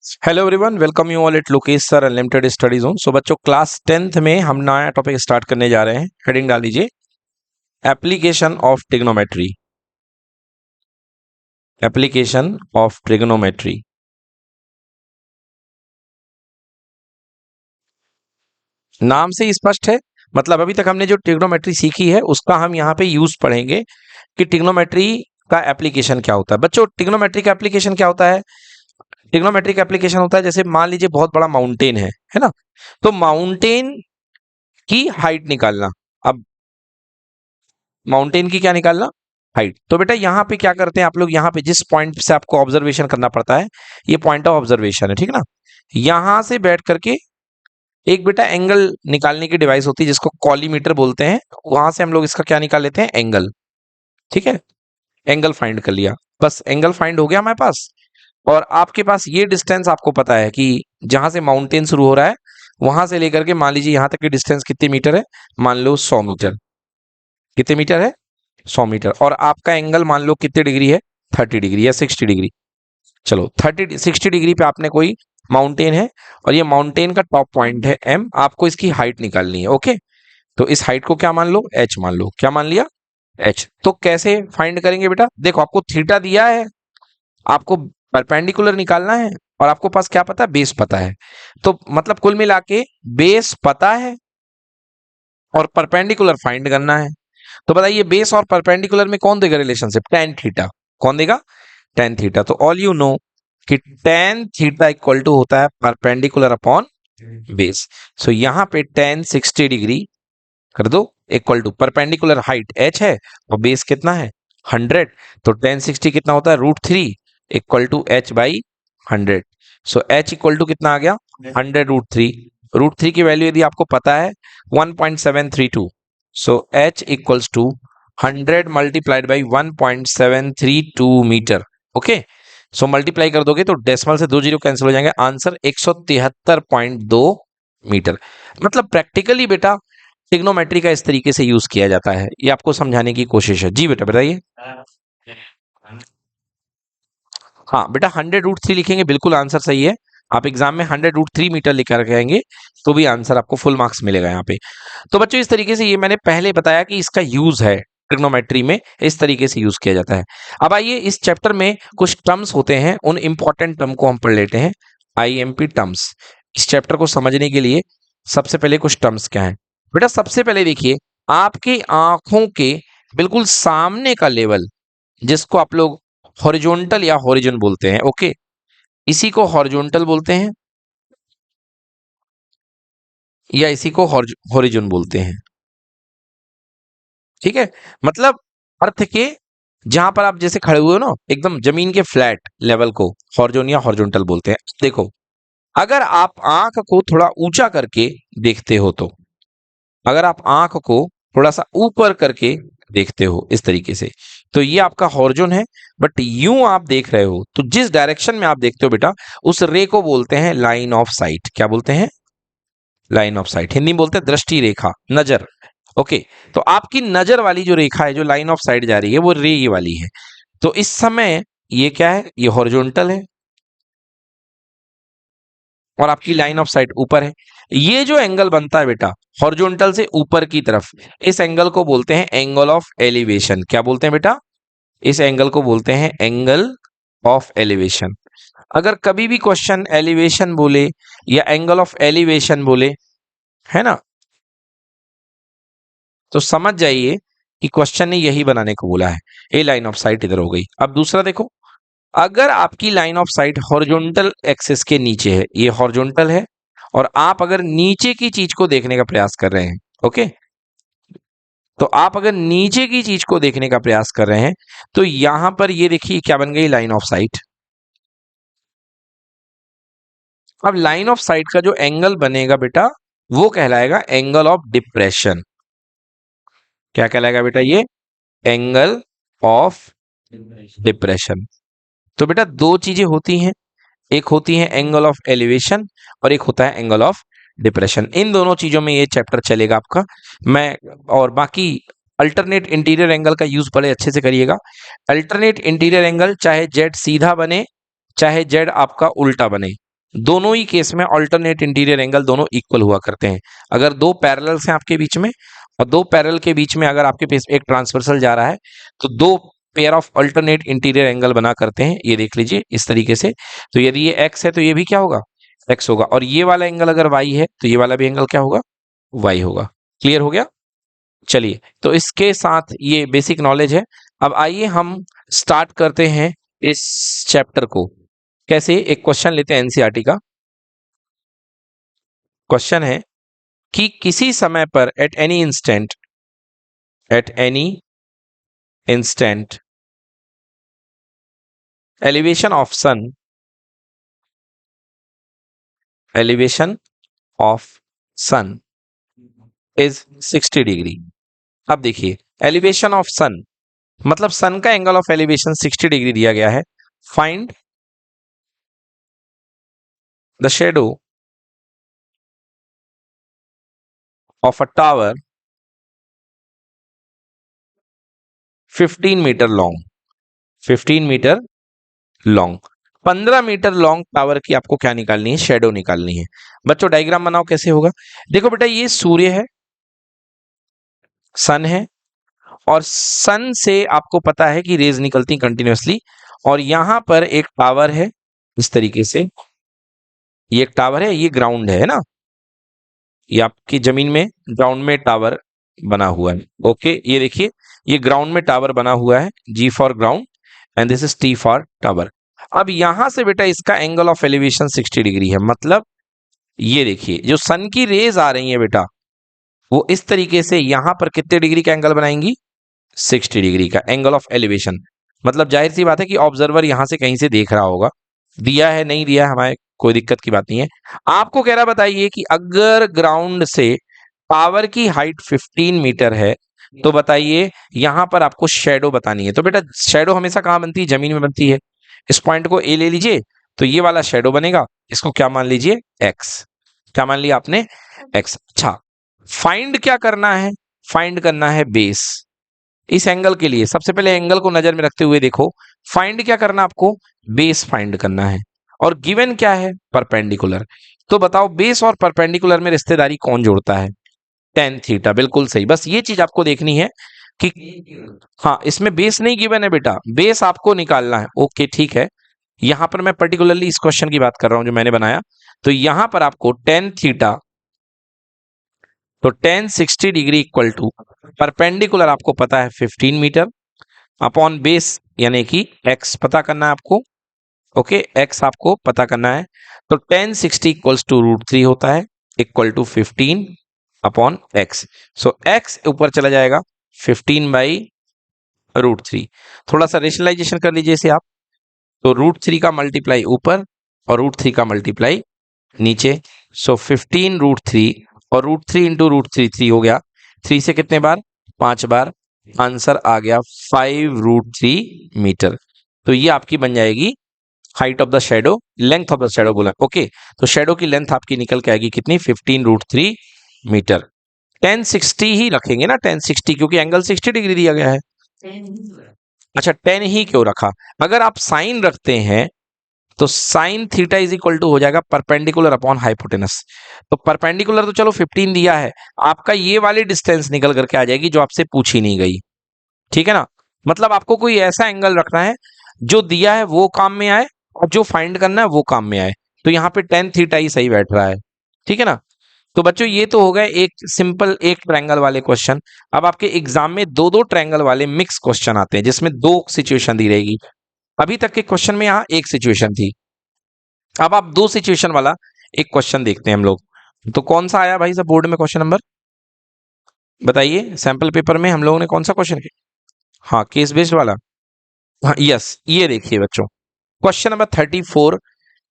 Hello everyone, welcome you all at Lokesh sir unlimited study zone. So बच्चों, class 10th में हम नया topic start करने जा रहे हैं। हेडिंग डाल दीजिए, application of trigonometry. Application of trigonometry. नाम से ही स्पष्ट है, मतलब अभी तक हमने जो ट्रिग्नोमेट्री सीखी है उसका हम यहाँ पे यूज पढ़ेंगे कि ट्रिग्नोमेट्री का एप्लीकेशन क्या होता है। बच्चों, ट्रिग्नोमेट्री का एप्लीकेशन क्या होता है? ट्रिग्नोमेट्री का एप्लीकेशन होता है, जैसे मान लीजिए बहुत बड़ा माउंटेन है ना। तो माउंटेन की हाइट निकालना। अब माउंटेन की क्या निकालना? हाइट। तो बेटा यहाँ पे क्या करते हैं आप लोग, यहाँ पे जिस पॉइंट से आपको ऑब्जर्वेशन करना पड़ता है, ये पॉइंट ऑफ ऑब्जर्वेशन है, ठीक है ना। यहां से बैठ करके एक बेटा एंगल निकालने की डिवाइस होती है जिसको कॉलीमीटर बोलते हैं। वहां से हम लोग इसका क्या निकाल लेते हैं? एंगल। ठीक है, एंगल फाइंड कर लिया, बस एंगल फाइंड हो गया हमारे पास। और आपके पास ये डिस्टेंस आपको पता है कि जहां से माउंटेन शुरू हो रहा है वहां से लेकर के मान लीजिए यहां तक की डिस्टेंस कितने मीटर है? मान लो 100 मीटर। कितने मीटर है? 100 मीटर। और आपका एंगल मान लो कितने डिग्री है? 30 डिग्री या 60 डिग्री। चलो 60 डिग्री पे आपने कोई माउंटेन है और ये माउंटेन का टॉप पॉइंट है एम। आपको इसकी हाइट निकालनी है। ओके, तो इस हाइट को क्या मान लो? एच मान लो। क्या मान लिया? एच। तो कैसे फाइंड करेंगे बेटा? देखो, आपको थीटा दिया है, आपको परपेंडिकुलर निकालना है और आपको पास क्या पता है? बेस पता है। तो मतलब कुल मिला के बेस पता है और परपेंडिकुलर फाइंड करना है। तो बताइए, बेस और परपेंडिकुलर में कौन देगा रिलेशनशिप? Tan theta. कौन देगा? Ten theta. तो ऑल यू नो कि टेन थीटा इक्वल टू होता है परपेंडिकुलर अपॉन बेस। सो यहां पे टेन 60 डिग्री कर दो equal to perpendicular height H है और बेस कितना है? 100। तो टेन 60 कितना होता है? √3 equal to H by 100। So H equal to कितना आ गया? 100 √3। √3 की वैल्यू यदि आपको पता है 1.732। So H equals to 100 multiplied by 1.732 metre. Okay, so multiply कर दोगे तो डेसिमल से 2 जीरो कैंसिल हो जाएंगे, आंसर 173.2 मीटर। मतलब प्रैक्टिकली बेटा ट्रिग्नोमेट्री का इस तरीके से यूज किया जाता है, ये आपको समझाने की कोशिश है। जी बेटा बताइए। हाँ बेटा, 100 √3 लिखेंगे, बिल्कुल आंसर सही है। आप एग्जाम में 100 √3 मीटर लिखकर के आएंगे तो भी आंसर आपको फुल मार्क्स मिलेगा यहाँ पे। तो बच्चों, इस तरीके से ये मैंने पहले बताया कि इसका यूज है ट्रिग्नोमेट्री में, इस तरीके से यूज किया जाता है। अब आइए, इस चैप्टर में कुछ टर्म्स होते हैं, उन इंपॉर्टेंट टर्म को हम पढ़ लेते हैं। IMP terms. इस चैप्टर को समझने के लिए सबसे पहले कुछ टर्म्स क्या है बेटा? सबसे पहले देखिए, आपकी आंखों के बिल्कुल सामने का लेवल, जिसको आप लोग हॉरिजॉन्टल या हॉरिजन बोलते हैं। ओके, इसी को हॉरिजॉन्टल बोलते हैं या इसी को हॉरिजॉन बोलते हैं। ठीक है, मतलब अर्थ के जहां पर आप जैसे खड़े हुए हो ना, एकदम जमीन के फ्लैट लेवल को हॉरिजॉन या हॉरिजॉन्टल बोलते हैं। देखो, अगर आप आंख को थोड़ा ऊंचा करके देखते हो तो, अगर आप आंख को थोड़ा सा ऊपर करके देखते हो इस तरीके से, तो ये आपका हॉरिजॉन है। बट यूं आप देख रहे हो तो जिस डायरेक्शन में आप देखते हो बेटा, उस रे को बोलते हैं लाइन ऑफ साइट। क्या बोलते हैं? Line of site. हिंदी में बोलते हैं दृष्टि रेखा, नजर। ओके, तो आपकी नजर वाली जो रेखा है, जो लाइन ऑफ साइट जा रही है, वो रे ये वाली है। तो इस समय ये क्या है? ये हॉरिजॉन्टल है और आपकी लाइन ऑफ साइट ऊपर है। ये जो एंगल बनता है बेटा हॉरिजॉन्टल से ऊपर की तरफ, इस एंगल को बोलते हैं एंगल ऑफ एलिवेशन। क्या बोलते हैं बेटा? इस एंगल को बोलते हैं एंगल ऑफ एलिवेशन। अगर कभी भी क्वेश्चन एलिवेशन बोले या एंगल ऑफ एलिवेशन बोले, है ना, तो समझ जाइए कि क्वेश्चन ने यही बनाने को बोला है। ए लाइन ऑफ साइट इधर हो गई। अब दूसरा देखो, अगर आपकी line of site horizontal axis के नीचे है, ये हॉरिजॉन्टल है, और आप अगर नीचे की चीज को देखने का प्रयास कर रहे हैं, ओके, तो आप अगर नीचे की चीज को देखने का प्रयास कर रहे हैं तो यहां पर ये देखिए क्या बन गई? Line of site. अब लाइन ऑफ साइट का जो एंगल बनेगा बेटा, वो कहलाएगा एंगल ऑफ डिप्रेशन। क्या कहलाएगा बेटा? ये एंगल ऑफ डिप्रेशन। तो बेटा दो चीजें होती हैं, एक होती है एंगल ऑफ एलिवेशन और एक होता है एंगल ऑफ डिप्रेशन। इन दोनों चीजों में ये चैप्टर चलेगा आपका। मैं और बाकी अल्टरनेट इंटीरियर एंगल का यूज बड़े अच्छे से करिएगा। अल्टरनेट इंटीरियर एंगल चाहे जेड सीधा बने चाहे जेड आपका उल्टा बने, दोनों ही केस में अल्टरनेट इंटीरियर एंगल दोनों इक्वल हुआ करते हैं। अगर दो पैरेलल्स हैं आपके बीच में और दो पैरेलल के बीच में अगर आपके पास एक ट्रांसवर्सल जा रहा है तो दो pair of alternate interior angle बना करते हैं। ये देख लीजिए इस तरीके से। तो यदि ये एक्स है तो ये भी क्या होगा, एक्स होगा, और ये वाला एंगल अगर वाई है तो ये वाला भी एंगल क्या होगा, वाई होगा। क्लियर हो गया। चलिए, तो इसके साथ ये बेसिक नॉलेज है। अब आइए हम स्टार्ट करते हैं इस चैप्टर को। कैसे, एक क्वेश्चन लेते हैं एनसीईआरटी का। क्वेश्चन है कि किसी समय पर at any instant elevation of sun is 60 degree. अब देखिए, एलिवेशन ऑफ सन मतलब सन का एंगल ऑफ एलिवेशन 60 डिग्री दिया गया है। Find the shadow of a tower 15 metre long, 15 metre long, 15 metre long tower की आपको क्या निकालनी है, शेडो निकालनी है। बच्चों डायग्राम बनाओ, कैसे होगा। देखो बेटा, ये सूर्य है, सन है, और सन से आपको पता है कि रेज निकलती कंटिन्यूअसली, और यहां पर एक टावर है इस तरीके से। ये एक टावर है, ये ग्राउंड है ना, ये आपकी जमीन में ग्राउंड में टावर बना हुआ है। ओके, ये देखिए, ये ग्राउंड में टावर बना हुआ है, G for ground and this is T for tower. अब यहां से बेटा इसका एंगल ऑफ एलिवेशन 60 डिग्री है। मतलब ये देखिए, जो सन की रेज आ रही है बेटा, वो इस तरीके से यहां पर कितने डिग्री का एंगल बनाएंगी, 60 डिग्री का एंगल ऑफ एलिवेशन। मतलब जाहिर सी बात है कि ऑब्जर्वर यहां से कहीं से देख रहा होगा। दिया है नहीं दिया है हमारे कोई दिक्कत की बात नहीं है। आपको कह रहा, बताइए कि अगर ग्राउंड से टावर की हाइट 15 मीटर है तो बताइए यहां पर आपको शेडो बतानी है। तो बेटा शेडो हमेशा कहां बनती है, जमीन में बनती है। इस पॉइंट को ए ले लीजिए, तो ये वाला शेडो बनेगा। इसको क्या मान लीजिए, एक्स। क्या मान लिया आपने, एक्स। अच्छा, फाइंड क्या करना है, फाइंड करना है बेस। इस एंगल के लिए सबसे पहले एंगल को नजर में रखते हुए देखो, फाइंड क्या करना, आपको बेस फाइंड करना है। और गिवन क्या है, परपेंडिकुलर। तो बताओ बेस और परपेंडिकुलर में रिश्तेदारी कौन जोड़ता है, टेन थीटा। बिल्कुल सही। बस ये चीज आपको देखनी है कि हाँ, इसमें बेस नहीं गिवन है बेटा, बेस आपको निकालना है। ओके ठीक है, यहां पर मैं पर्टिकुलरली इस क्वेश्चन की बात कर रहा हूं जो मैंने बनाया। तो यहां पर आपको टेन थीटा, तो tan 60 degree equal to perpendicular आपको पता है 15 मीटर अपॉन बेस यानी कि एक्स पता करना है आपको। ओके, एक्स आपको पता करना है। तो टेन 60 इक्वल्स टू √3 होता है, equal to 15 upon X. So X ऊपर चला जाएगा 15/√3। थोड़ा सा रेशनलाइजेशन कर लीजिए इसे आप। तो √3 का मल्टीप्लाई ऊपर और √3 का मल्टीप्लाई नीचे। सो 15√3 और √3 इंटू √3 3 हो गया। 3 से कितने बार, 5 बार। आंसर आ गया 5√3 मीटर। तो ये आपकी बन जाएगी height of the shadow, length of the shadow बोला। ओके, तो शेडो की लेंथ आपकी निकल के आएगी कितनी, 15√3 मीटर। 1060 ही रखेंगे ना, 1060, क्योंकि एंगल 60 डिग्री दिया गया है। अच्छा, 10 ही क्यों रखा, अगर आप साइन रखते हैं तो sine theta is equal to हो जाएगा परपेंडिकुलर अपॉन हाइपोटेनस। तो परपेंडिकुलर तो चलो 15 दिया है, आपका ये वाली डिस्टेंस निकल करके आ जाएगी जो आपसे पूछी नहीं गई। ठीक है ना, मतलब आपको कोई ऐसा एंगल रखना है जो दिया है वो काम में आए और जो फाइंड करना है वो काम में आए। तो यहाँ पे टेन थीटा ही सही बैठ रहा है। ठीक है ना। तो बच्चों ये तो हो गए एक सिंपल एक ट्रायंगल वाले क्वेश्चन। अब आपके एग्जाम में दो दो ट्रायंगल वाले मिक्स क्वेश्चन आते हैं जिसमें दो सिचुएशन दी रहेगी। अभी तक के क्वेश्चन में यहाँ एक सिचुएशन थी, अब आप दो सिचुएशन वाला एक क्वेश्चन देखते हैं हम लोग। तो कौन सा आया भाई साहब बोर्ड में क्वेश्चन नंबर, बताइए। सैंपल पेपर में हम लोगों ने कौन सा क्वेश्चन किया, हाँ केस बेस्ड वाला। हाँ यस, ये देखिए बच्चों, क्वेश्चन नंबर 34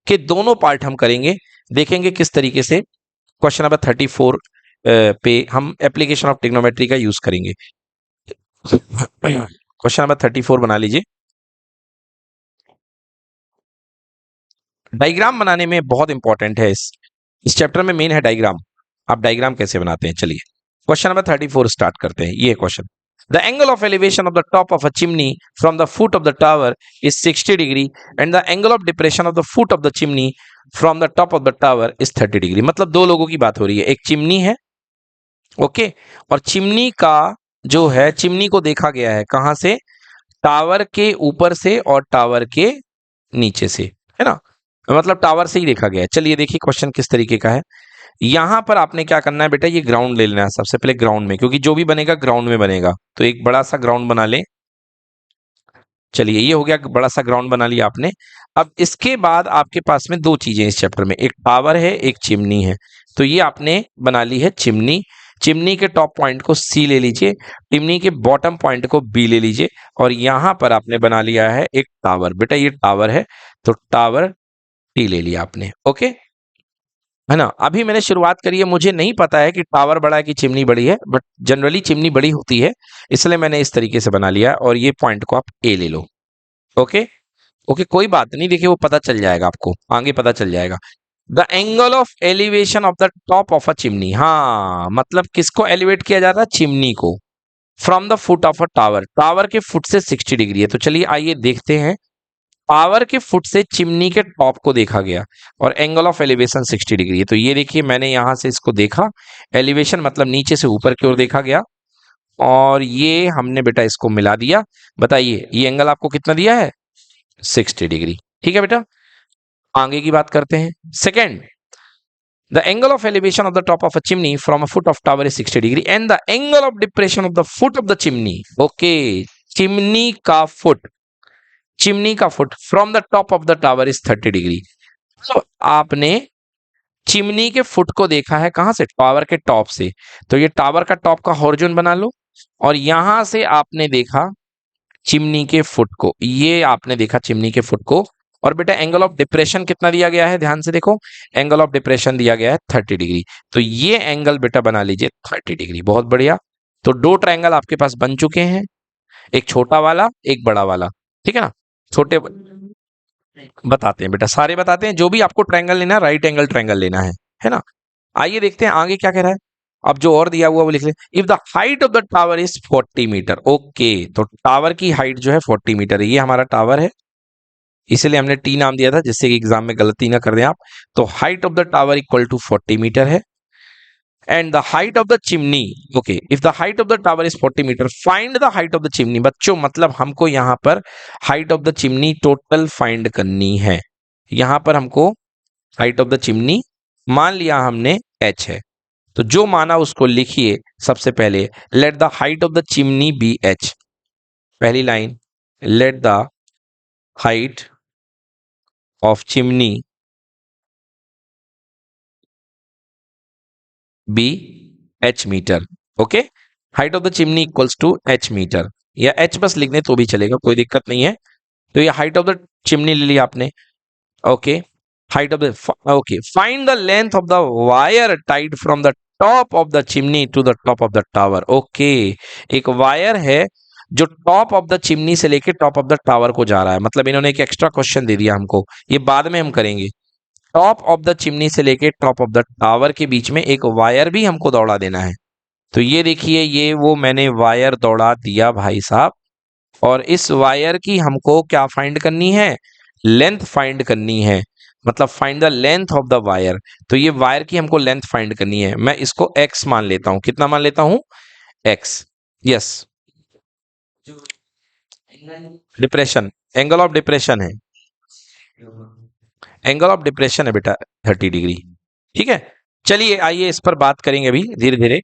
के दोनों पार्ट हम करेंगे, देखेंगे किस तरीके से क्वेश्चन नंबर 34 पे हम एप्लीकेशन ऑफ ट्रिग्नोमेट्री का यूज करेंगे। क्वेश्चन नंबर 34 बना लीजिए। डायग्राम बनाने में बहुत इंपॉर्टेंट है, इस चैप्टर में मेन है डायग्राम। आप डायग्राम कैसे बनाते हैं, चलिए क्वेश्चन नंबर 34 स्टार्ट करते हैं। ये question, the angle of elevation of the top of a chimney from the foot of the tower is 60 degree and the angle of depression of the foot of the chimney from the top of the tower is 30 degree. मतलब दो लोगों की बात हो रही है, एक chimney है, ओके, और चिमनी का जो है, चिमनी को देखा गया है कहां से, टावर के ऊपर से और टावर के नीचे से, है ना, मतलब टावर से ही देखा गया है। चलिए देखिए क्वेश्चन किस तरीके का है। यहां पर आपने क्या करना है बेटा, ये ग्राउंड ले लेना है सबसे पहले, ग्राउंड में, क्योंकि जो भी बनेगा ग्राउंड में बनेगा, तो एक बड़ा सा ग्राउंड बना ले। चलिए ये हो गया, बड़ा सा ग्राउंड बना लिया आपने। अब इसके बाद आपके पास में दो चीजें इस चैप्टर में, एक टावर है, एक चिमनी है। तो ये आपने बना ली है चिमनी। चिमनी के टॉप पॉइंट को सी ले लीजिए, चिमनी के बॉटम पॉइंट को बी ले लीजिए, और यहां पर आपने बना लिया है एक टावर। बेटा ये टावर है, तो टावर टी ले लिया आपने, ओके, है ना। अभी मैंने शुरुआत करी है, मुझे नहीं पता है कि टावर बड़ा है कि चिमनी बड़ी है, बट जनरली चिमनी बड़ी होती है, इसलिए मैंने इस तरीके से बना लिया, और ये पॉइंट को आप ए ले लो, ओके। ओके कोई बात नहीं, देखिए वो पता चल जाएगा आपको, आगे पता चल जाएगा। The angle of elevation of the top of a chimney, हाँ मतलब किसको एलिवेट किया जा रहा है, चिमनी को, from the foot of a tower, tower के फुट से 60 डिग्री है। तो चलिए आइए देखते हैं, टावर के फुट से चिमनी के टॉप को देखा गया, और एंगल ऑफ एलिवेशन 60 डिग्री है। तो ये देखिए मैंने यहां से इसको देखा, एलिवेशन मतलब नीचे से ऊपर की ओर देखा गया, और ये हमने बेटा इसको मिला दिया। बताइए ये एंगल आपको कितना दिया है, 60 डिग्री। ठीक है बेटा, आगे की बात करते हैं। Second, the angle of elevation of the top of a chimney from a foot of tower is 60 degree and the angle of depression of the foot of the chimney, okay, chimney का foot, chimney का foot from the top of the tower is 30 degree. तो आपने chimney के foot को देखा है कहां से, टावर के टॉप से, तो ये टावर का टॉप का होरिजोन बना लो, और यहां से आपने देखा चिमनी के फुट को, ये आपने देखा चिमनी के फुट को। और बेटा एंगल ऑफ डिप्रेशन कितना दिया गया है, ध्यान से देखो, एंगल ऑफ डिप्रेशन दिया गया है 30 डिग्री। तो ये एंगल बेटा बना लीजिए 30 डिग्री, बहुत बढ़िया। तो दो ट्रायंगल आपके पास बन चुके हैं, एक छोटा वाला एक बड़ा वाला, ठीक है ना। छोटे बताते हैं बेटा, सारे बताते हैं, जो भी आपको ट्रायंगल लेना है, राइट एंगल ट्रायंगल लेना है ना। आइए देखते हैं आगे क्या कह रहा है। अब जो और दिया हुआ वो लिख ले, if the height of the tower is 40 metre, okay, तो टावर की हाइट जो है 40 मीटर है, ये हमारा टावर है, इसलिए हमने टी नाम दिया था, जिससे कि एग्जाम में गलती ना कर दें आप। तो height of the tower equal to 40 metre है, and the height of the chimney, okay, if the height of the tower is 40 metre find the height of the chimney. बच्चों मतलब हमको यहां पर height of the chimney total find करनी है। यहां पर हमको हाइट ऑफ द चिमनी मान लिया हमने h है, तो जो माना उसको लिखिए। सबसे पहले let the height of the chimney be h, पहली line, let the height of chimney be h metre, okay, height of the chimney equals to h metre, या h बस लिख दें तो भी चलेगा, कोई दिक्कत नहीं है। तो ये हाइट ऑफ द चिमनी ले लिया आपने, okay, height of the, okay, find the length of the wire tied from the top of the chimney to the top of the tower, okay, एक वायर है जो टॉप ऑफ द चिमनी से लेके top of the tower को जा रहा है, मतलब इन्होंने एक एक्स्ट्रा क्वेश्चन दे दिया हमको, ये बाद में हम करेंगे। टॉप ऑफ द चिमनी से लेके टॉप ऑफ द टावर के बीच में एक वायर भी हमको दौड़ा देना है। तो ये देखिए, ये वो मैंने वायर दौड़ा दिया भाई साहब, और इस वायर की हमको क्या फाइंड करनी है, लेंथ फाइंड करनी है, मतलब find the length of the wire. तो ये वायर की हमको लेंथ फाइंड करनी है, मैं इसको x मान लेता हूं, कितना मान लेता हूं, x, yes, depression, angle of depression है, एंगल ऑफ डिप्रेशन है बेटा 30 डिग्री, ठीक है। चलिए आइए इस पर बात करेंगे अभी धीरे धीरे।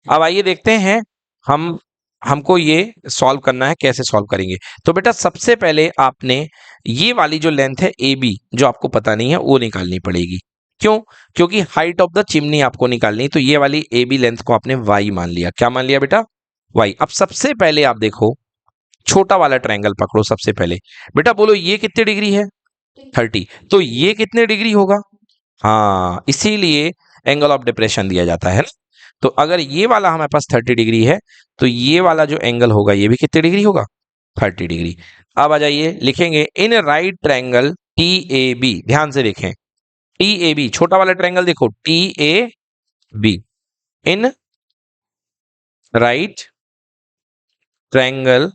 अब आइए देखते हैं, हम हमको ये सॉल्व करना है, कैसे सॉल्व करेंगे। तो बेटा सबसे पहले आपने ये वाली जो लेंथ है ए बी, जो आपको पता नहीं है, वो निकालनी पड़ेगी। क्यों, क्योंकि हाइट ऑफ द चिमनी आपको निकालनी, तो ये वाली ए बी लेंथ को आपने वाई मान लिया, क्या मान लिया बेटा, वाई। अब सबसे पहले आप देखो, छोटा वाला ट्रायंगल पकड़ो सबसे पहले, बेटा बोलो ये कितने डिग्री है, 30, तो ये कितने डिग्री होगा, हाँ इसीलिए एंगल ऑफ डिप्रेशन दिया जाता है ना। तो अगर ये वाला हमारे पास 30 डिग्री है, तो ये वाला जो एंगल होगा ये भी कितने डिग्री होगा, 30 डिग्री। अब आ जाइए लिखेंगे, in right triangle T A B, ध्यान से देखें, टी ए बी, छोटा वाला ट्रायंगल देखो, T A B, in right triangle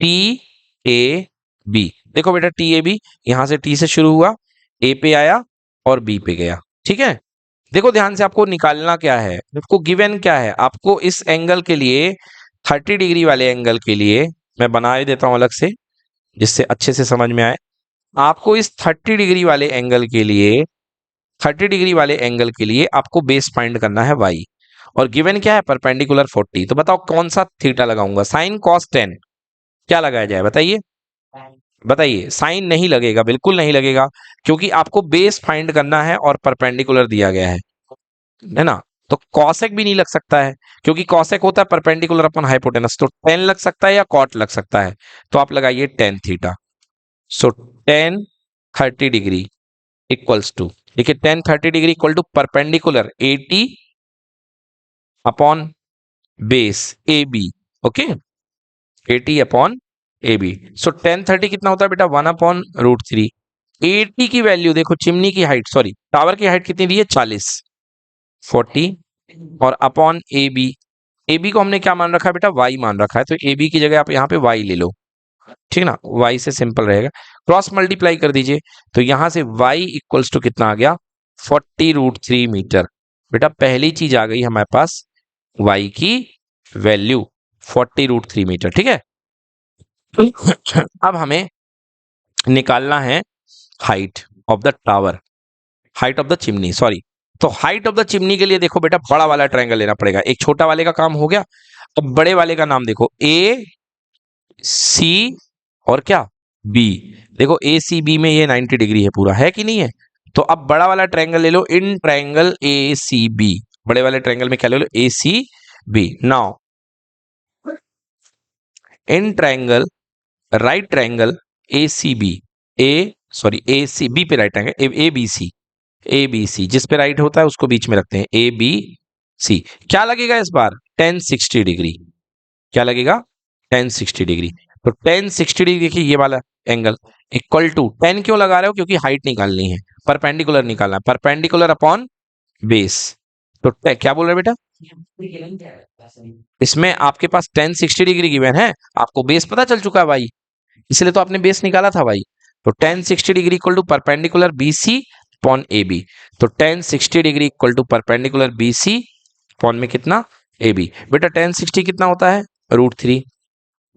T A B, देखो बेटा टी ए बी, यहां से टी से शुरू हुआ, ए पे आया, और बी पे गया। ठीक है, देखो ध्यान से, आपको निकालना क्या है, आपको गिवन क्या है, आपको इस एंगल के लिए 30 डिग्री वाले एंगल के लिए मैं बना ही देता हूं अलग से जिससे अच्छे से समझ में आए। आपको इस 30 डिग्री वाले एंगल के लिए 30 डिग्री वाले एंगल के लिए आपको बेस फाइंड करना है y, और गिवन क्या है, परपेंडिकुलर 40। तो बताओ कौन सा थीटा लगाऊंगा, साइन कॉस टेन, क्या लगाया जाए बताइए, बताइए। साइन नहीं लगेगा, बिल्कुल नहीं लगेगा, क्योंकि आपको बेस फाइंड करना है और परपेंडिकुलर दिया गया है ना। तो कॉसेक भी नहीं लग सकता है, क्योंकि कॉसेक होता है परपेंडिकुलर अपन हाइपोटेनस। तो टेन लग सकता है या कॉट लग सकता है, तो आप लगाइए tan theta. So tan 30 degree equals to, देखिए tan 30 degree equal to perpendicular 80 upon base A B. Okay, 80 upon A B. So tan 30 कितना होता है बेटा, 1/√3। 80 की वैल्यू देखो, चिमनी की हाइट, सॉरी टावर की हाइट कितनी दी है, 40, 40 और upon A B. A B को हमने क्या मान रखा है बेटा, वाई मान रखा है, तो ए बी की जगह आप यहाँ पे वाई ले लो। ठीक है ना, वाई से सिंपल रहेगा, क्रॉस मल्टीप्लाई कर दीजिए। तो यहां से वाई इक्वल्स टू कितना आ गया, 40√3 मीटर। बेटा पहली चीज आ गई हमारे पास, वाई की वैल्यू 40√3 मीटर। ठीक है, अब हमें निकालना है height of the tower, height of the chimney, sorry. तो हाइट ऑफ द चिमनी के लिए देखो बेटा, बड़ा वाला ट्रायंगल लेना पड़ेगा, एक छोटा वाले का काम हो गया। अब बड़े वाले का नाम देखो, ए सी और क्या, बी। देखो ए सी बी में ये 90 डिग्री है पूरा, है कि नहीं है। तो अब बड़ा वाला ट्रायंगल ले लो, in triangle A C B, बड़े वाले ट्रायंगल में क्या ले लो, A C B. Now in triangle, right triangle A C B, A sorry A C B पे right triangle A B C, A B C जिस पे राइट होता है उसको बीच में रखते हैं, ए बी सी। क्या लगेगा इस बार, 1060 डिग्री। क्या लगेगा, 1060 डिग्री। तो 1060 डिग्री देखिए, ये वाला एंगल इक्वल टू 10 क्यों लगा रहे हो, क्योंकि हाइट निकालनी है, परपेंडिकुलर निकालना है, परपेंडिकुलर अपॉन बेस। तो क्या बोल रहे बेटा, इसमें आपके पास 1060 डिग्री गिवन है, आपको बेस पता चल चुका है भाई, इसलिए तो आपने बेस निकाला था भाई। तो 1060 degree equal to perpendicular B C upon A B. तो 1060 degree equal to perpendicular B C upon में कितना, ए बी। बेटा 1060 कितना होता है, √3।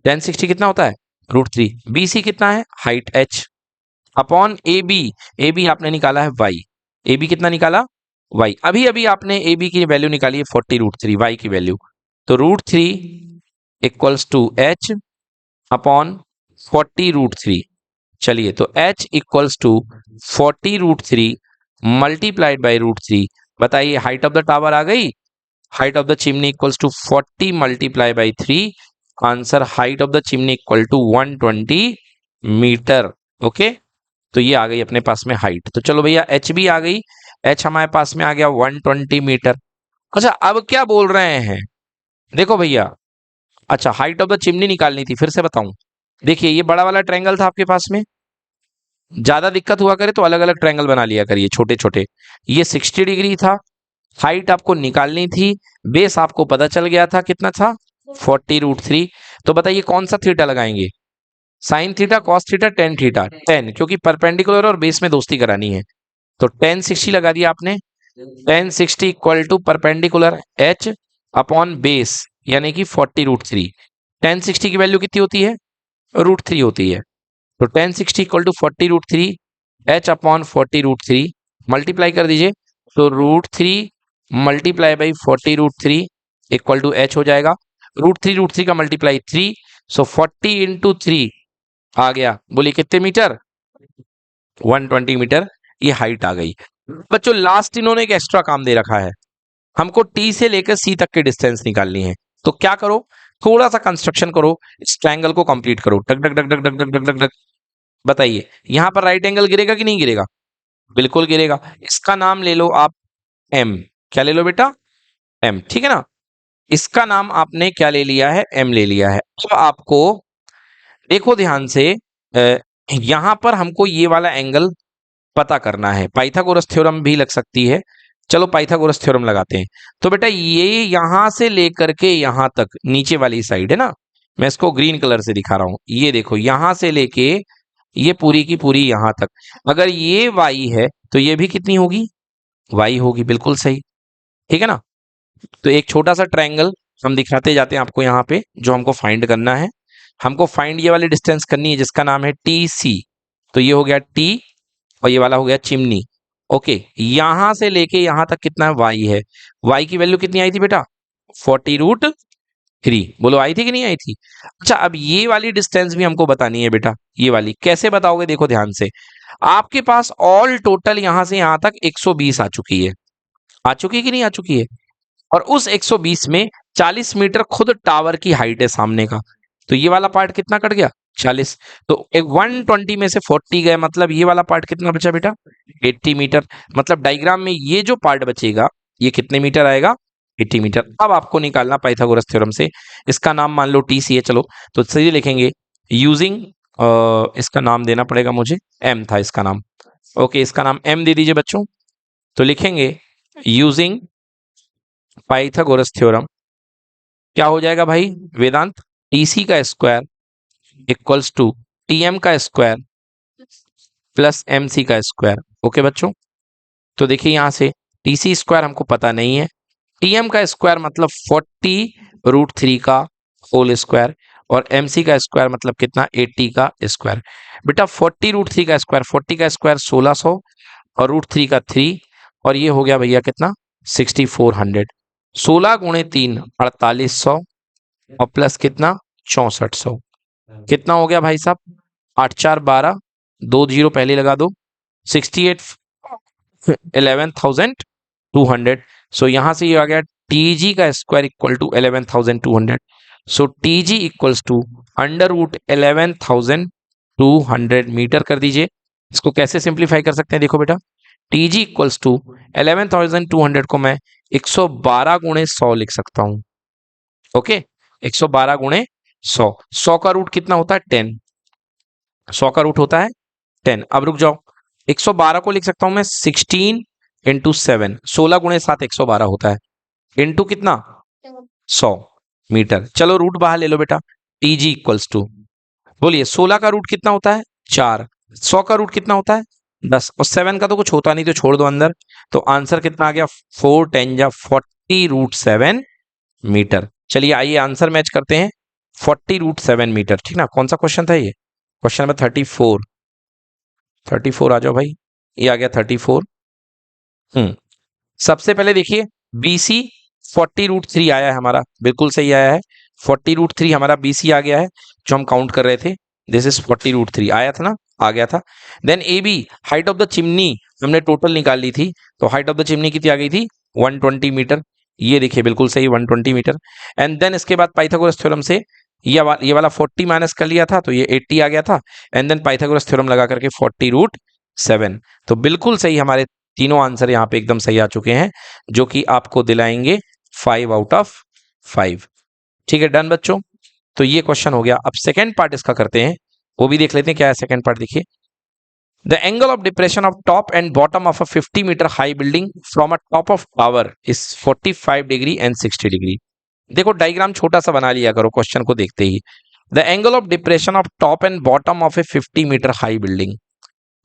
1060 कितना होता है, √3। बी सी कितना है, height h upon A B. A B आपने निकाला है y, ए बी कितना निकाला, y। अभी अभी आपने ए बी की वैल्यू निकाली है 40√3, y की वैल्यू। तो √3 इक्वल्स टू h अपॉन 40√3। चलिए, तो h equals to 40√3 multiplied by √3। बताइए हाइट ऑफ द टावर आ गई, height of the chimney equals to 40 multiply by 3। Answer, height of the chimney equal to 120 metre. Okay, तो ये आ गई अपने पास में हाइट। तो चलो भैया h भी आ गई, h हमारे पास में आ गया 120 मीटर। अच्छा, अब क्या बोल रहे हैं, देखो भैया, अच्छा हाइट ऑफ द चिमनी निकालनी थी, फिर से बताऊं। देखिए ये बड़ा वाला ट्रायंगल था आपके पास में, ज्यादा दिक्कत हुआ करे तो अलग अलग ट्रायंगल बना लिया करिए छोटे छोटे। ये 60 डिग्री था, हाइट आपको निकालनी थी, बेस आपको पता चल गया था कितना था, 40√3। तो बताइए कौन सा थीटा लगाएंगे, sine theta, cos theta, tan theta. 10, क्योंकि परपेंडिकुलर और बेस में दोस्ती करानी है। तो 1060 लगा दिया आपने, 1060 equal to perpendicular h upon base यानी कि 40√3। 1060 की वैल्यू कितनी होती है, √3 होती है। तो 1060 equal to 40√3 h upon 40√3 multiply कर दीजिए। तो √3 multiply by 40√3 equal to h हो जाएगा। √3 का मल्टीप्लाई 3, सो 40 इंटू 3 आ गया, बोलिए कितने मीटर, 120 मीटर। ये हाइट आ गई। बच्चों लास्ट इन्होंने एक एक्स्ट्रा काम दे रखा है, हमको टी से लेकर सी तक की डिस्टेंस निकालनी है। तो क्या करो, थोड़ा सा कंस्ट्रक्शन करो, इस ट्रायंगल को कंप्लीट करो, टक टक टक टक टक टक टक टक। बताइए यहां पर राइट एंगल गिरेगा कि नहीं गिरेगा, बिल्कुल गिरेगा। इसका नाम ले लो आप एम, क्या ले लो बेटा, एम। ठीक है ना, इसका नाम आपने क्या ले लिया है, एम ले लिया है। अब आपको देखो ध्यान से, यहां पर हमको ये वाला एंगल पता करना है, पाइथागोरस थ्योरम भी लग सकती है। चलो पाइथागोरस थ्योरम लगाते हैं। तो बेटा ये यहां से लेकर के यहां तक नीचे वाली साइड है ना, मैं इसको ग्रीन कलर से दिखा रहा हूं, ये देखो यहां से लेके ये पूरी की पूरी यहां तक। अगर ये y है तो ये भी कितनी होगी, y होगी, बिल्कुल सही। ठीक है ना। तो एक छोटा सा ट्रायंगल हम दिखाते जाते हैं आपको यहाँ पे, जो हमको फाइंड करना है। हमको फाइंड ये वाली डिस्टेंस करनी है जिसका नाम है टी सी। तो ये हो गया टी और ये वाला हो गया चिमनी। ओके, यहां से लेके यहां तक कितना वाई है, वाई की वैल्यू कितनी आई थी बेटा, 40√3। बोलो आई थी कि नहीं आई थी। अच्छा, अब ये वाली डिस्टेंस भी हमको बतानी है बेटा। ये वाली कैसे बताओगे, देखो ध्यान से। आपके पास ऑल टोटल यहां से यहां तक 120 आ चुकी है, आ चुकी है कि नहीं आ चुकी है। और उस 120 में 40 मीटर खुद टावर की हाइट है सामने का। तो ये वाला पार्ट कितना कट गया, 40। तो एक 120 में से 40 गए, मतलब ये वाला पार्ट कितना बचा बेटा, 80 मीटर। मतलब डायग्राम में ये जो पार्ट बचेगा ये कितने मीटर आएगा, 80 मीटर। अब आपको निकालना पाइथागोरस थ्योरम से। इसका नाम मान लो टी सी है, चलो तो सीधे लिखेंगे यूजिंग, इसका नाम देना पड़ेगा मुझे, एम था इसका नाम। ओके, इसका नाम एम दे दीजिए बच्चों। तो लिखेंगे यूजिंग पाइथागोरस थ्योरम। क्या हो जाएगा भाई वेदांत, टीसी का स्क्वायर इक्वल्स टू टीएम का स्क्वायर प्लस एमसी का स्क्वायर। ओके बच्चों, तो देखिए यहां से टीसी स्क्वायर हमको पता नहीं है, टीएम का स्क्वायर मतलब 40√3 का होल स्क्वायर, और एमसी का स्क्वायर मतलब कितना, 80 का स्क्वायर। बेटा 40√3 का स्क्वायर, 40 का स्क्वायर 1600 और √3 का 3, और ये हो गया भैया कितना, 6400। 16 गुणे 3 4800 और प्लस कितना 6400। कितना हो गया भाई साहब, 8 4 12, 2 जीरो पहले लगा दो, 68 11,200। सो यहां से ये आ गया टीजी का square equal to 11,200। So TG equals to √11,200 metre कर दीजिए। इसको कैसे सिंप्लीफाई कर सकते हैं, देखो बेटा, टीजी इक्वल्स टू 11,200 को मैं 112 गुणे 100 लिख सकता हूं। ओके, 112 गुणे 100, 100 का रूट कितना होता है 10, 100 का रूट होता है 10। अब रुक जाओ, 112 को लिख सकता हूं मैं 16 इंटू 7, 16 गुणे 7 112 होता है, इंटू कितना 100 मीटर। चलो रूट बाहर ले लो बेटा, टीजी इक्वल्स टू, बोलिए 16 का रूट कितना होता है 4, 100 का रूट कितना होता है 10, और 7 का तो कुछ होता नहीं तो छोड़ दो अंदर। तो आंसर कितना आ गया, 4 10 या 40√7 मीटर। चलिए आइए आंसर मैच करते हैं, 40√7 मीटर। ठीक ना, कौन सा क्वेश्चन था ये, क्वेश्चन नंबर 34। 34 आ जाओ भाई, ये आ गया 34। सबसे पहले देखिए BC 40√3 आया है हमारा, बिल्कुल सही आया है, 40√3 हमारा BC आ गया है जो हम काउंट कर रहे थे। दिस इज 40√3 आया था ना, आ गया था। Then AB height of the chimney हमने टोटल निकाल ली थी, तो हाइट ऑफ द चिमनी कितनी आ गई थी 120 मीटर। ये देखिए बिल्कुल सही 120 मीटर। एंड देन इसके बाद पाइथागोरस थ्योरम से ये वाला 40 माइनस कर लिया था तो ये 80 आ गया था। एंड देन पाइथागोरस थ्योरम लगा करके 40√7। तो बिल्कुल सही, हमारे तीनों आंसर यहाँ पे एकदम सही आ चुके हैं, जो कि आपको दिलाएंगे 5/5। ठीक है डन बच्चों, तो ये क्वेश्चन हो गया। अब सेकेंड पार्ट इसका करते हैं, वो भी देख लेते हैं क्या है सेकेंड पार्ट। देखिए, the angle of depression of top and bottom of a 50 metre high building from a top of tower is 45 degree and 60 degree. देखो डायग्राम छोटा सा बना लिया करो क्वेश्चन को देखते ही। The angle of depression of top and bottom of a 50 metre high building,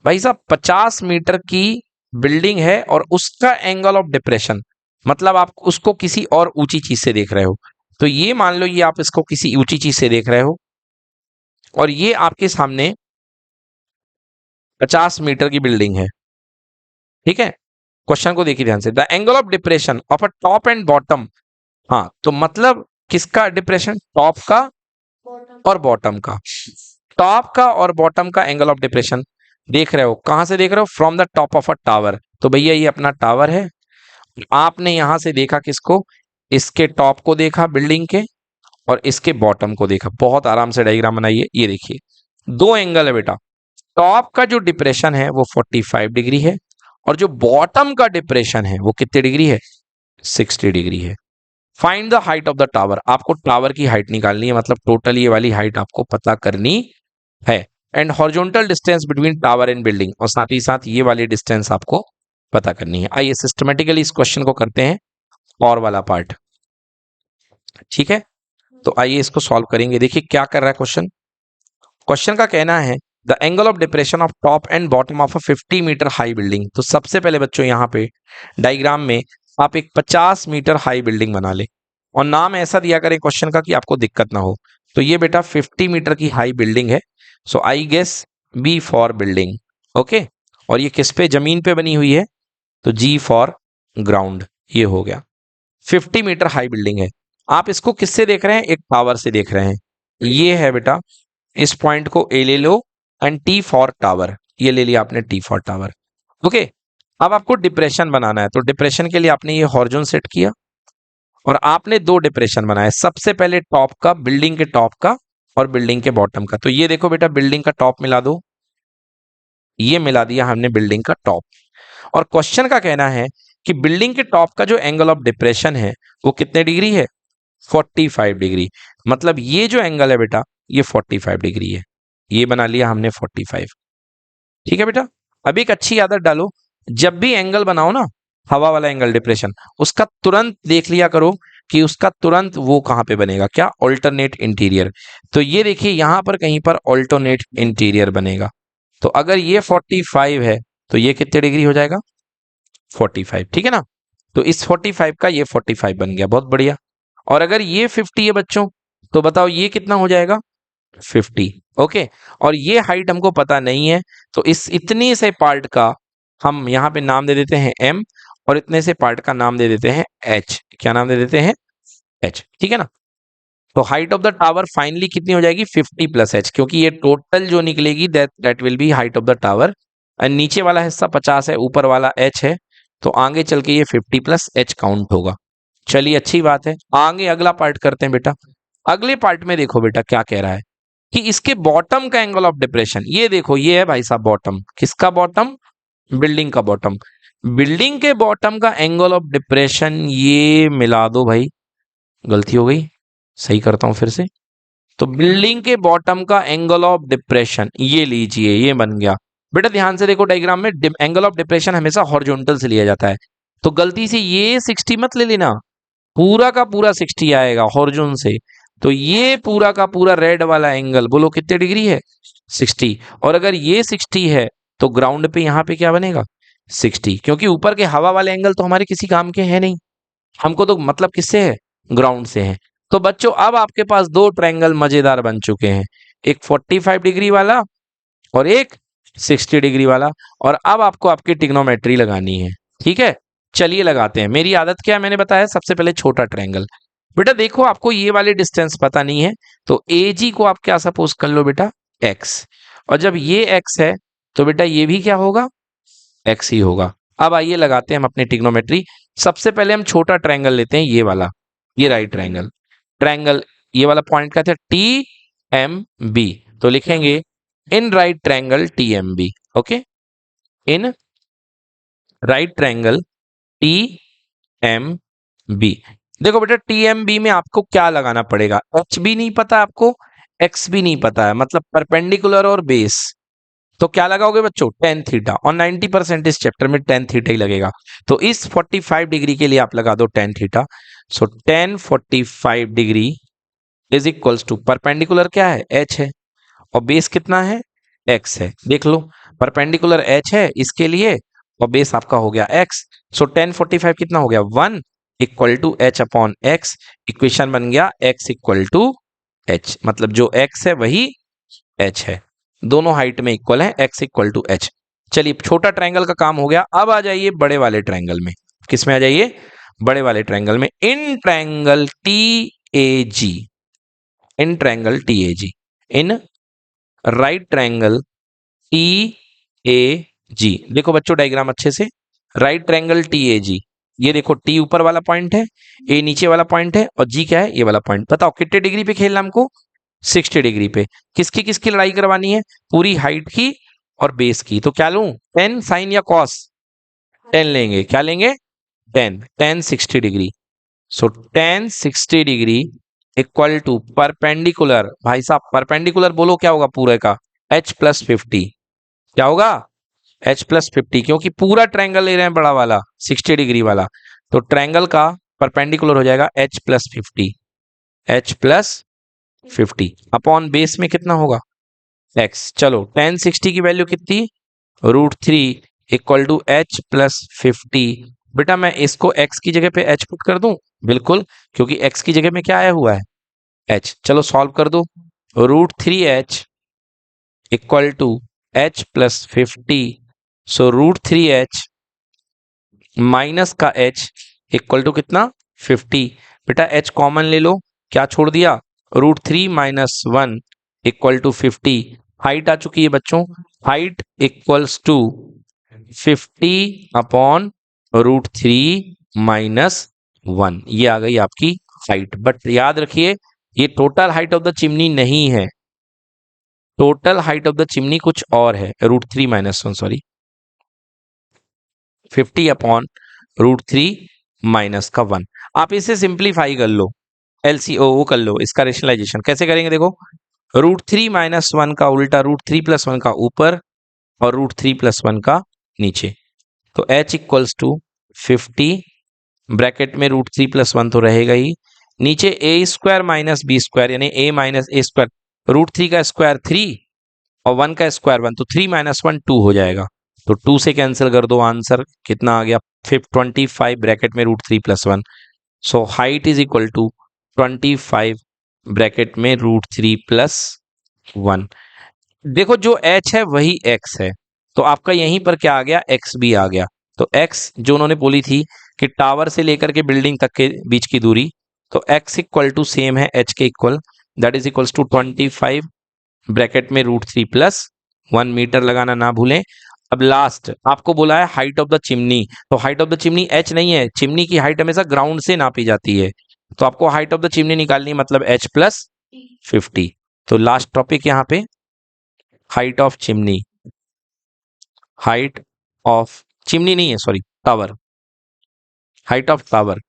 भाई साहब 50 मीटर की बिल्डिंग है और उसका एंगल ऑफ डिप्रेशन, मतलब आप उसको किसी और ऊंची चीज से देख रहे हो। तो ये मान लो ये आप इसको किसी ऊंची चीज से देख रहे हो और ये आपके सामने 50 मीटर की बिल्डिंग है। ठीक है, क्वेश्चन को देखिए ध्यान से, the angle of depression of a top and bottom. हाँ, तो मतलब किसका डिप्रेशन, टॉप का और बॉटम का। टॉप का और बॉटम का एंगल ऑफ डिप्रेशन देख रहे हो, कहां से देख रहे हो, from the top of a tower. तो भैया ये अपना टावर है, आपने यहां से देखा किसको, इसके टॉप को देखा बिल्डिंग के, और इसके बॉटम को देखा। बहुत आराम से डायग्राम बनाइए, ये देखिए दो एंगल है बेटा, टॉप का जो डिप्रेशन है वो 45 डिग्री है, और जो बॉटम का डिप्रेशन है वो कितने डिग्री है, 60 डिग्री है। Find the height of the tower, आपको टावर की हाइट निकालनी है, मतलब टोटल ये वाली हाइट आपको पता करनी है। And horizontal distance between tower and building, और साथ ही साथ ये वाली डिस्टेंस आपको पता करनी है। आइए सिस्टमेटिकली इस क्वेश्चन को करते हैं, और वाला पार्ट। ठीक है, तो आइए इसको सॉल्व करेंगे। देखिए क्या कर रहा है क्वेश्चन। क्वेश्चन का कहना है the angle of depression of top and bottom of a 50 metre high building. तो सबसे पहले बच्चों यहाँ पे डायग्राम में आप एक 50 मीटर हाई बिल्डिंग बना ले और नाम ऐसा दिया करें क्वेश्चन का कि आपको दिक्कत ना हो। तो ये बेटा 50 मीटर की हाई बिल्डिंग है, so I guess B for building. Okay, और ये किस पे, जमीन पे बनी हुई है, तो जी फॉर ग्राउंड। ये हो गया 50 मीटर हाई बिल्डिंग है। आप इसको किससे देख रहे हैं, एक टावर से देख रहे हैं। ये है बेटा, इस पॉइंट को ए ले लो एंड टी फॉर टावर, ये ले लिया आपने टी फॉर टावर। ओके, अब आपको डिप्रेशन बनाना है, तो डिप्रेशन के लिए आपने ये हॉरिजॉन सेट किया और आपने दो डिप्रेशन बनाए। सबसे पहले टॉप का, बिल्डिंग के टॉप का और बिल्डिंग के बॉटम का। तो ये देखो बेटा, बिल्डिंग का टॉप मिला दो, ये मिला दिया हमने बिल्डिंग का टॉप। और क्वेश्चन का कहना है कि बिल्डिंग के टॉप का जो एंगल ऑफ डिप्रेशन है वो कितने डिग्री है, 45 डिग्री। मतलब ये जो एंगल है बेटा, ये 45 डिग्री है। ये बना लिया हमने 45। ठीक है बेटा, अब एक अच्छी आदत डालो, जब भी एंगल बनाओ ना, हवा वाला एंगल डिप्रेशन, उसका तुरंत देख लिया करो कि उसका तुरंत वो कहां पे बनेगा, क्या, ऑल्टरनेट इंटीरियर। तो ये देखिए यहां पर कहीं पर ऑल्टरनेट इंटीरियर बनेगा। तो अगर ये 45 है तो ये कितने डिग्री हो जाएगा, 45। ठीक है ना, तो इस 45 का ये 45 बन गया, बहुत बढ़िया। और अगर ये 50 है बच्चों, तो बताओ ये कितना हो जाएगा, 50। ओके, और ये हाइट हमको पता नहीं है, तो इस इतने से पार्ट का हम यहाँ पे नाम दे देते हैं m, और इतने से पार्ट का नाम दे देते हैं h। क्या नाम दे देते हैं, h। ठीक है ना, तो height of the tower finally कितनी हो जाएगी, 50 प्लस h, क्योंकि ये टोटल जो निकलेगी that will be height of the tower. And नीचे वाला हिस्सा 50 है, ऊपर वाला h है, तो आगे चल के ये 50 प्लस h काउंट होगा। चलिए अच्छी बात है, आगे अगला पार्ट करते हैं बेटा। अगले पार्ट में देखो बेटा क्या कह रहा है कि इसके बॉटम का एंगल ऑफ डिप्रेशन, ये देखो ये है भाई साहब बॉटम, किसका बॉटम, बिल्डिंग का बॉटम। बिल्डिंग के बॉटम का एंगल ऑफ डिप्रेशन ये मिला दो भाई, गलती हो गई, सही करता हूं फिर से। तो बिल्डिंग के बॉटम का एंगल ऑफ डिप्रेशन ये लीजिए, ये बन गया। बेटा ध्यान से देखो डायग्राम में, एंगल ऑफ डिप्रेशन हमेशा हॉरिजॉन्टल से लिया जाता है, तो गलती से ये 60 मत ले लेना, पूरा का पूरा 60 आएगा हॉरिजॉन से। तो ये पूरा का पूरा रेड वाला एंगल बोलो कितने डिग्री है, 60। और अगर ये 60 है तो ग्राउंड पे यहाँ पे क्या बनेगा, 60, क्योंकि ऊपर के हवा वाले एंगल तो हमारे किसी काम के हैं नहीं, हमको तो मतलब किससे है, ग्राउंड से है। तो बच्चों अब आपके पास दो ट्रायंगल मजेदार बन चुके हैं, एक 45 डिग्री वाला और एक 60 डिग्री वाला। और अब आपको आपकी ट्रिग्नोमेट्री लगानी है। ठीक है, चलिए लगाते हैं। मेरी आदत क्या है, मैंने बताया सबसे पहले छोटा ट्रायंगल। बेटा देखो आपको ये वाले डिस्टेंस पता नहीं है, तो AG को आप क्या सपोज कर लो बेटा, x। और जब ये x है तो बेटा ये भी क्या होगा, x ही होगा। अब आइए लगाते हैं हम अपनी ट्रिग्नोमेट्री। सबसे पहले हम छोटा ट्रायंगल लेते हैं, ये वाला, ये राइट ट्रायंगल। ट्रायंगल ये वाला पॉइंट का था TMB, तो लिखेंगे in right triangle TMB। Okay, in right triangle TMB। देखो बेटा TMB में आपको क्या लगाना पड़ेगा, H भी नहीं पता आपको, X भी नहीं पता है, मतलब परपेंडिकुलर और बेस। तो क्या लगाओगे बच्चों, tan थीटा, और 90% इस चैप्टर में tan थीटा ही लगेगा। तो इस 45 डिग्री के लिए आप लगा दो tan theta. So tan 45 degree is equals to, perpendicular क्या है, H है, और बेस कितना है, X है। देख लो, परपेंडिकुलर H है इसके लिए और बेस आपका हो गया X। सो tan 45 कितना हो गया, 1 equal to H upon X। Equation बन गया X इक्वल टू H, मतलब जो X है वही H है, दोनों हाइट में इक्वल है, X इक्वल टू H। चलिए छोटा ट्रायंगल का काम हो गया। अब आ जाइए बड़े वाले ट्रायंगल में। किस में आ जाइए, बड़े वाले ट्रायंगल में। In triangle TAG, in triangle TAG, in right triangle TAG। देखो बच्चों डायग्राम अच्छे से, राइट ट्रायंगल TAG, ये देखो T ऊपर वाला पॉइंट है, A नीचे वाला पॉइंट है, और G क्या है, ये वाला पॉइंट। बताओ कितने डिग्री पे खेलना हमको, 60 डिग्री पे। किसकी किसकी लड़ाई करवानी है, पूरी हाइट की और बेस की। तो क्या लूं, tan साइन या cos, tan लेंगे, क्या लेंगे, tan 60 degree. So tan 60 degree equal to perpendicular, भाई साहब परपेंडिकुलर बोलो क्या होगा पूरे का, H प्लस 50। क्या होगा, H प्लस 50, क्योंकि पूरा ट्रायंगल ले रहे हैं बड़ा वाला 60 डिग्री वाला, तो ट्रायंगल का परपेंडिकुलर हो जाएगा H plus 50, H plus 50 upon base में कितना होगा, x। चलो tan 60 की वैल्यू कितनी, √3 इक्वल टू h प्लस 50। बेटा मैं इसको x की जगह पे h पुट कर दूं, बिल्कुल, क्योंकि x की जगह में क्या आया हुआ है, h। चलो सॉल्व कर दो, √3h equal to h plus 50। So √3h minus का h इक्वल टू कितना, 50। बेटा h कॉमन ले लो, क्या छोड़ दिया, √3 माइनस 1 इक्वल टू 50। हाइट आ चुकी है बच्चों, height equals to 50 upon √3 minus 1, ये आ गई आपकी हाइट। बट याद रखिए ये total height of the chimney नहीं है, total height of the chimney कुछ और है, √3 माइनस 1, सॉरी 50 अपॉन √3 माइनस का 1। आप इसे सिंप्लीफाई कर लो, एलसीओ वो कर लो, इसका रेशनलाइजेशन कैसे करेंगे, देखो √3 माइनस 1 का उल्टा √3 प्लस 1 का ऊपर और √3 प्लस 1 का नीचे। तो h इक्वल्स टू 50, ब्रैकेट में √3 प्लस 1 तो रहेगा ही, नीचे a square minus b square यानी a माइनस a स्क्वायर, √3 का स्क्वायर 3 और 1 का स्क्वायर 1, तो 3 माइनस 1 2 हो जाएगा। तो 2 से कैंसिल कर दो, आंसर कितना आ गया, 25 ब्रैकेट में √3 plus 1। So height is equal to 25 bracket में √3 प्लस 1। देखो जो h है वही x है, तो आपका यहीं पर क्या आ गया, x भी आ गया। तो x जो उन्होंने बोली थी कि टावर से लेकर के बिल्डिंग तक के बीच की दूरी, तो x इक्वल टू सेम है h के equal, that is equals to 25 bracket में √3 प्लस 1 मीटर लगाना ना भूलें। अब लास्ट आपको बोला है हाइट ऑफ द चिमनी, तो height of the chimney h नहीं है, चिमनी की हाइट हमेशा ग्राउंड से नापी जाती है, तो आपको हाइट ऑफ द चिमनी निकालनी है, मतलब h प्लस 50। तो लास्ट टॉपिक यहाँ पे height of chimney, height of chimney नहीं है sorry tower, height of tower,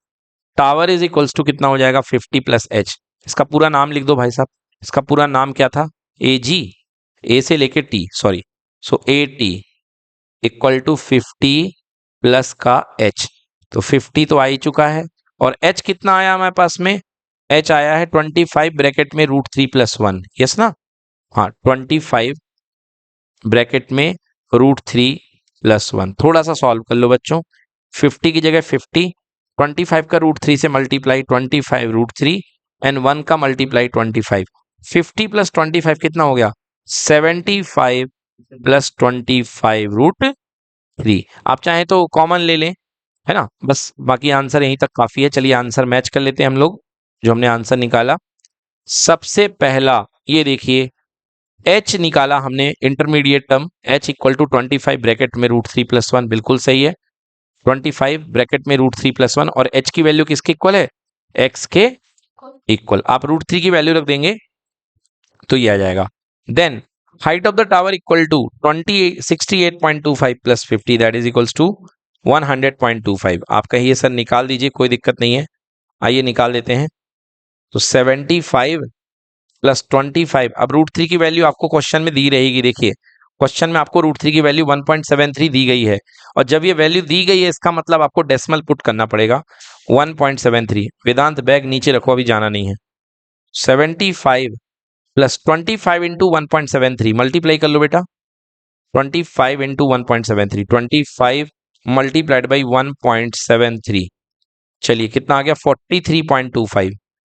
tower is equals to कितना हो जाएगा, 50 प्लस h। इसका पूरा नाम लिख दो भाई साहब, इसका पूरा नाम क्या था, AG, ए से लेके T sorry, so AT equal to 50 plus का h। तो 50 तो आ ही चुका है, और h कितना आया हमारे पास में, h आया है 25 ब्रैकेट में √3 प्लस 1, यस ना, हाँ 25 ब्रैकेट में √3 प्लस 1। थोड़ा सा सॉल्व कर लो बच्चों, 50 की जगह 50, 25 का √3 से मल्टीप्लाई 25 √3 एंड 1 का मल्टीप्लाई 25, 50 प्लस 25 कितना हो गया, 75 प्लस 25 √3। आप चाहें तो कॉमन ले लें, है ना, बस बाकी आंसर यहीं तक काफी है। चलिए आंसर मैच कर लेते हैं हम लोग, जो हमने आंसर निकाला। सबसे पहला ये देखिए, h निकाला हमने intermediate term, h equal to 25 bracket में √3 प्लस 1, बिल्कुल सही है, 25 ब्रैकेट में √3 प्लस 1, और h की वैल्यू किसके इक्वल है, x के इक्वल। आप √3 की वैल्यू रख देंगे तो ये आ जाएगा। Then height of the tower equal to 68.25 plus 50, that is equals to 100.25। आप कहिए सर निकाल दीजिए, कोई दिक्कत नहीं है, आइए निकाल देते हैं। तो 75 प्लस 25, अब √3 की वैल्यू आपको क्वेश्चन में दी रहेगी, देखिए क्वेश्चन में आपको √3 की वैल्यू 1.73 दी गई है, और जब ये वैल्यू दी गई है इसका मतलब आपको डेसिमल पुट करना पड़ेगा 1.73। वेदांत बैग नीचे रखो, अभी जाना नहीं है। 75 प्लस 25 इंटू 1.73 मल्टीप्लाई कर लो बेटा, 25 इंटू 1.73, 25 मल्टीप्लाइड बाई 1.73, चलिए कितना आ गया, 43.25।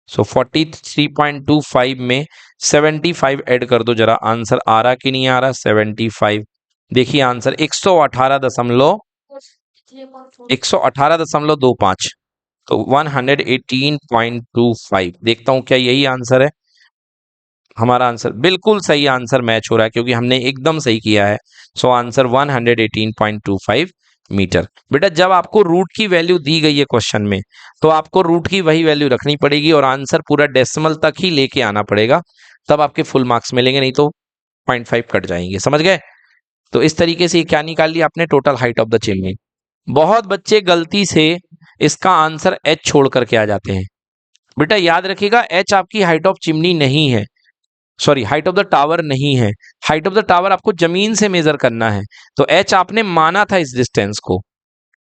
सो 43.25 में 75 ऐड कर दो जरा, आंसर आ रहा कि नहीं आ रहा, 75। देखिए आंसर 118.25, तो 118.25। देखता हूं क्या यही आंसर है हमारा, आंसर बिल्कुल सही आंसर मैच हो रहा है क्योंकि हमने एकदम सही किया है। So answer 118.25 metre. बेटा जब आपको रूट की वैल्यू दी गई है क्वेश्चन में, तो आपको रूट की वही वैल्यू रखनी पड़ेगी और आंसर पूरा डेसिमल तक ही लेके आना पड़ेगा, तब आपके फुल मार्क्स मिलेंगे, नहीं तो 0.5 कट जाएंगे, समझ गए। तो इस तरीके से क्या निकाल लिया आपने, total height of the chimney. बहुत बच्चे गलती से इसका आंसर h छोड़ करके आ जाते हैं। बेटा याद रखिएगा h आपकी हाइट ऑफ चिमनी नहीं है, sorry height of the tower नहीं है, हाइट ऑफ द टावर आपको जमीन से मेजर करना है। तो h आपने माना था इस डिस्टेंस को,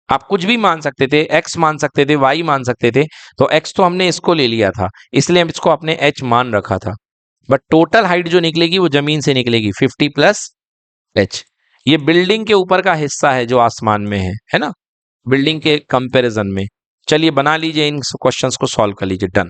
आप कुछ भी मान सकते थे, x मान सकते थे, y मान सकते थे, तो x तो हमने इसको ले लिया था, इसलिए हम इसको अपने h मान रखा था। बट टोटल हाइट जो निकलेगी वो जमीन से निकलेगी 50 प्लस h। ये बिल्डिंग के ऊपर का हिस्सा है जो आसमान में है ना, बिल्डिंग के कंपैरिजन में। चलिए बना लीजिए, इन क्वेश्चंस को सॉल्व कर लीजिए। डन।